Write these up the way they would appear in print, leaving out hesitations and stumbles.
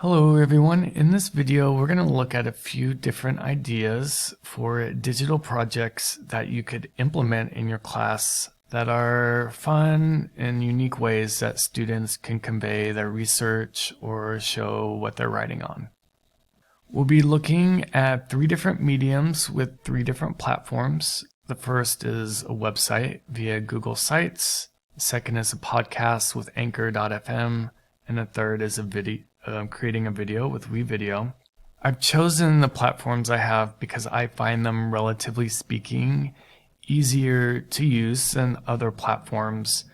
Hello everyone. In this video, we're going to look at a few different ideas for digital projects that you could implement in your class that are fun and unique ways that students can convey their research or show what they're writing on. We'll be looking at 3 different mediums with 3 different platforms. The first is a website via Google Sites. The second is a podcast with Anchor.fm. And the third is creating a video with WeVideo. I've chosen the platforms I have because I find them, relatively speaking, easier to use than other platforms,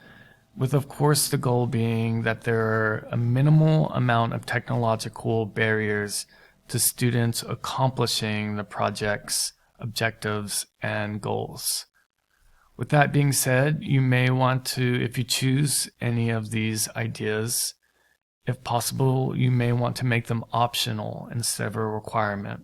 with of course the goal being that there are a minimal amount of technological barriers to students accomplishing the project's objectives and goals. With that being said, you may want to, if you choose any of these ideas, if possible, you may want to make them optional instead of a requirement,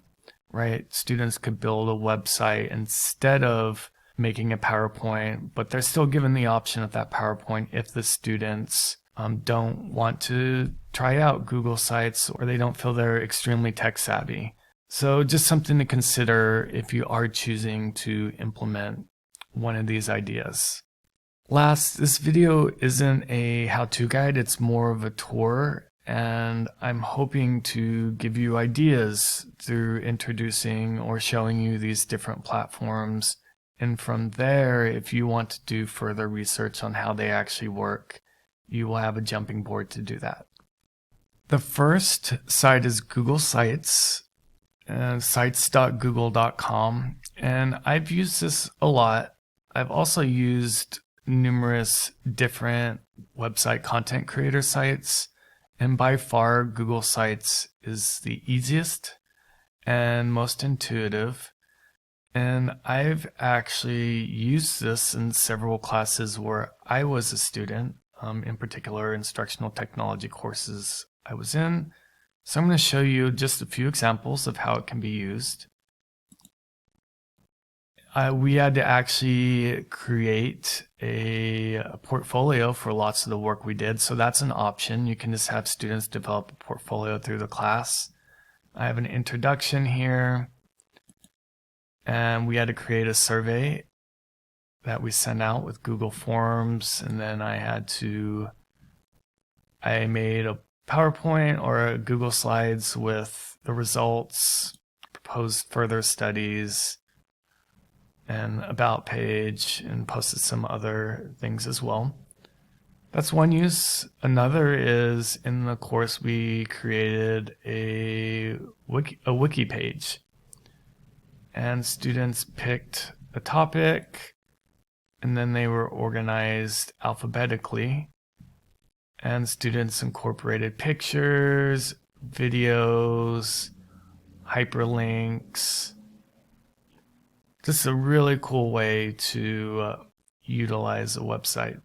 right? Students could build a website instead of making a PowerPoint, but they're still given the option of that PowerPoint if the students don't want to try out Google Sites or they don't feel they're extremely tech savvy. So just something to consider if you are choosing to implement one of these ideas. Last, this video isn't a how-to guide, it's more of a tour, and I'm hoping to give you ideas through introducing or showing you these different platforms. And from there, if you want to do further research on how they actually work, you will have a jumping board to do that. The first site is Google Sites, sites.google.com, and I've used this a lot. I've also used numerous different website content creator sites, and by far Google Sites is the easiest and most intuitive. And I've actually used this in several classes where I was a student, in particular instructional technology courses I was in. So I'm going to show you just a few examples of how it can be used. We had to actually create a portfolio for lots of the work we did, so that's an option. You can just have students develop a portfolio through the class. I have an introduction here, and we had to create a survey that we sent out with Google Forms, and then I made a PowerPoint or a Google Slides with the results, proposed further studies, and about page, and posted some other things as well. That's one use. Another is in the course we created a wiki page, and students picked a topic and then they were organized alphabetically, and students incorporated pictures, videos, hyperlinks. This is a really cool way to utilize a website.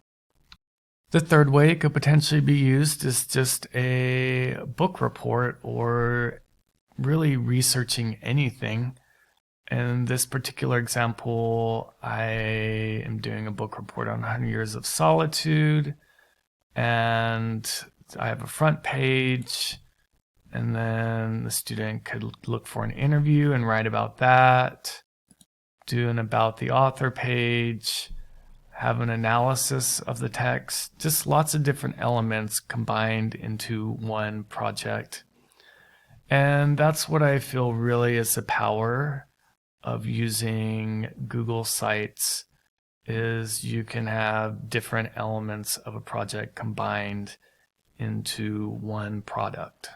The third way it could potentially be used is just a book report or really researching anything. In this particular example, I am doing a book report on 100 Years of Solitude, and I have a front page, and then the student could look for an interview and write about that. Do an about the author page, have an analysis of the text, just lots of different elements combined into one project. And that's what I feel really is the power of using Google Sites, is you can have different elements of a project combined into one product.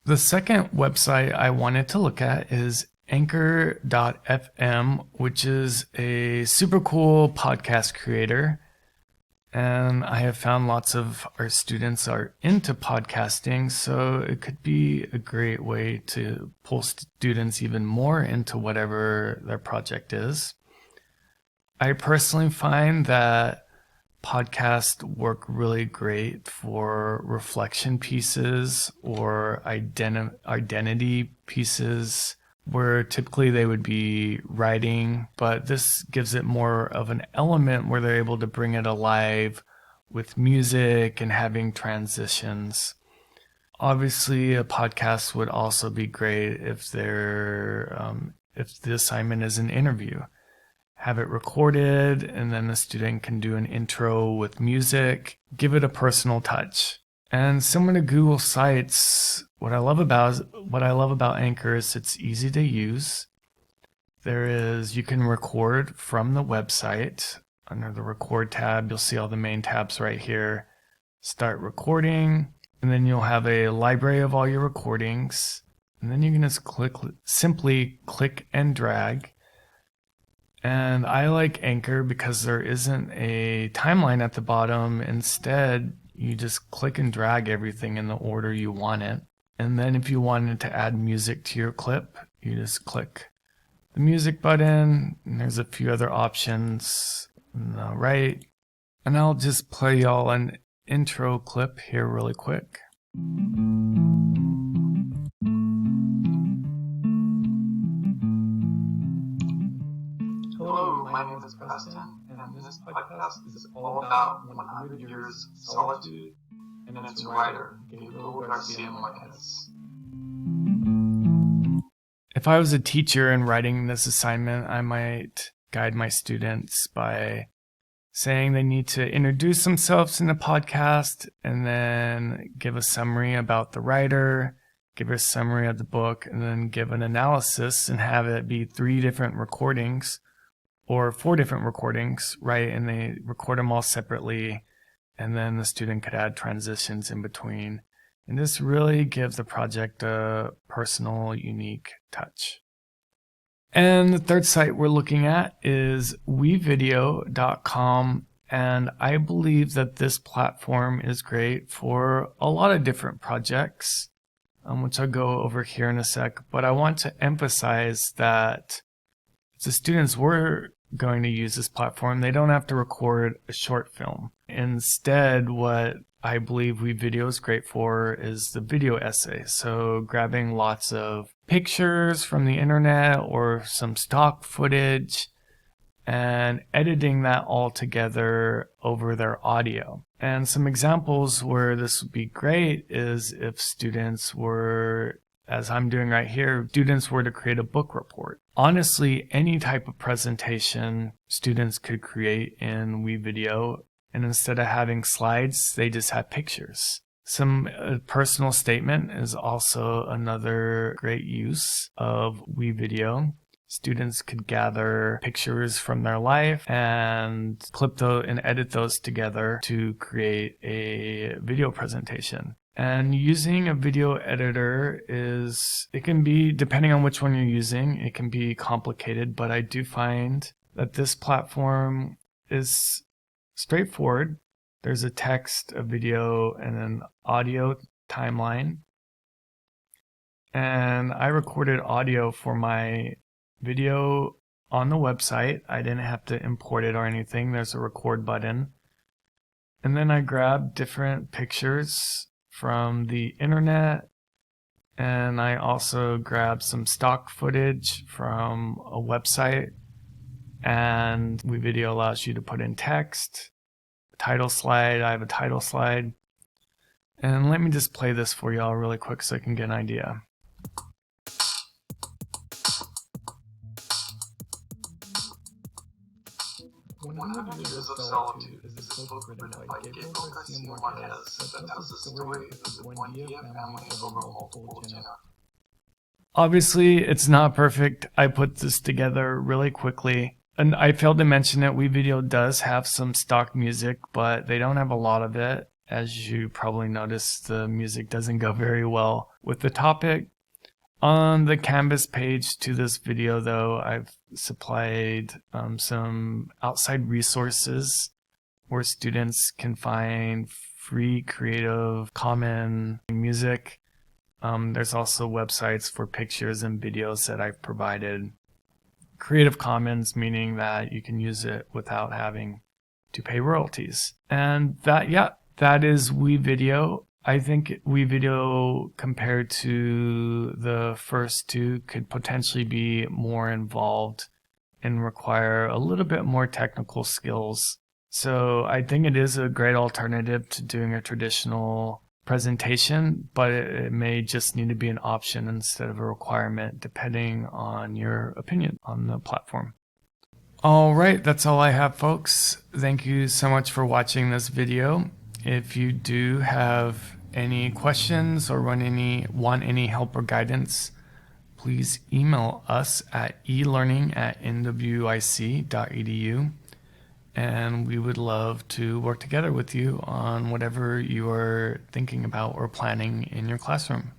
The second website I wanted to look at is Anchor.fm, which is a super cool podcast creator. And I have found lots of our students are into podcasting, so it could be a great way to pull students even more into whatever their project is. I personally find that podcasts work really great for reflection pieces or identity pieces, where typically they would be writing, but this gives it more of an element where they're able to bring it alive with music and having transitions. Obviously, a podcast would also be great if if the assignment is an interview. Have it recorded, and then the student can do an intro with music, give it a personal touch. And similar to Google Sites, what I love about Anchor is it's easy to use. You can record from the website. Under the record tab, you'll see all the main tabs right here. Start recording, and then you'll have a library of all your recordings. And then you can just simply click and drag. And I like Anchor because there isn't a timeline at the bottom. Instead, you just click and drag everything in the order you want it. And then if you wanted to add music to your clip, you just click the music button, and there's a few other options on the right. And I'll just play y'all an intro clip here really quick. Hello, my name is Preston, and this podcast is all about 100 Years of Solitude and its writer, Gabriel Garcia Marquez. If I was a teacher and writing this assignment, I might guide my students by saying they need to introduce themselves in the podcast and then give a summary about the writer, give a summary of the book, and then give an analysis and have it be 3 different recordings or 4 different recordings, right? And they record them all separately, and then the student could add transitions in between. And this really gives the project a personal, unique touch. And the third site we're looking at is WeVideo.com. And I believe that this platform is great for a lot of different projects, which I'll go over here in a sec. But I want to emphasize that if the students were going to use this platform, they don't have to record a short film. Instead, what I believe WeVideo is great for is the video essay. So grabbing lots of pictures from the internet or some stock footage and editing that all together over their audio. And some examples where this would be great is if students were, as I'm doing right here, students were to create a book report. Honestly, any type of presentation students could create in WeVideo. And instead of having slides, they just have pictures. Some personal statement is also another great use of WeVideo. Students could gather pictures from their life and clip those and edit those together to create a video presentation. And using a video editor it can be, depending on which one you're using, it can be complicated, but I do find that this platform is straightforward. There's a text, a video, and an audio timeline. And I recorded audio for my video on the website. I didn't have to import it or anything. There's a record button. And then I grabbed different pictures from the internet. And I also grabbed some stock footage from a website. And WeVideo allows you to put in text, title slide. I have a title slide. And let me just play this for y'all really quick so I can get an idea. 100 Years of Solitude is a book written by Gabriel Garcia Marquez that tells the story of the Buendia family over multiple generations. Obviously, it's not perfect. I put this together really quickly. And I failed to mention it, WeVideo does have some stock music, but they don't have a lot of it. As you probably noticed, the music doesn't go very well with the topic. On the Canvas page to this video, though, I've supplied some outside resources where students can find free Creative Commons music. There's also websites for pictures and videos that I've provided. Creative Commons meaning that you can use it without having to pay royalties. And that is WeVideo. I think WeVideo compared to the first two could potentially be more involved and require a little bit more technical skills. So I think it is a great alternative to doing a traditional presentation, but it may just need to be an option instead of a requirement, depending on your opinion on the platform. All right, that's all I have, folks. Thank you so much for watching this video. If you do have any questions or want any help or guidance, please email us at elearning@nwic.edu, and we would love to work together with you on whatever you are thinking about or planning in your classroom.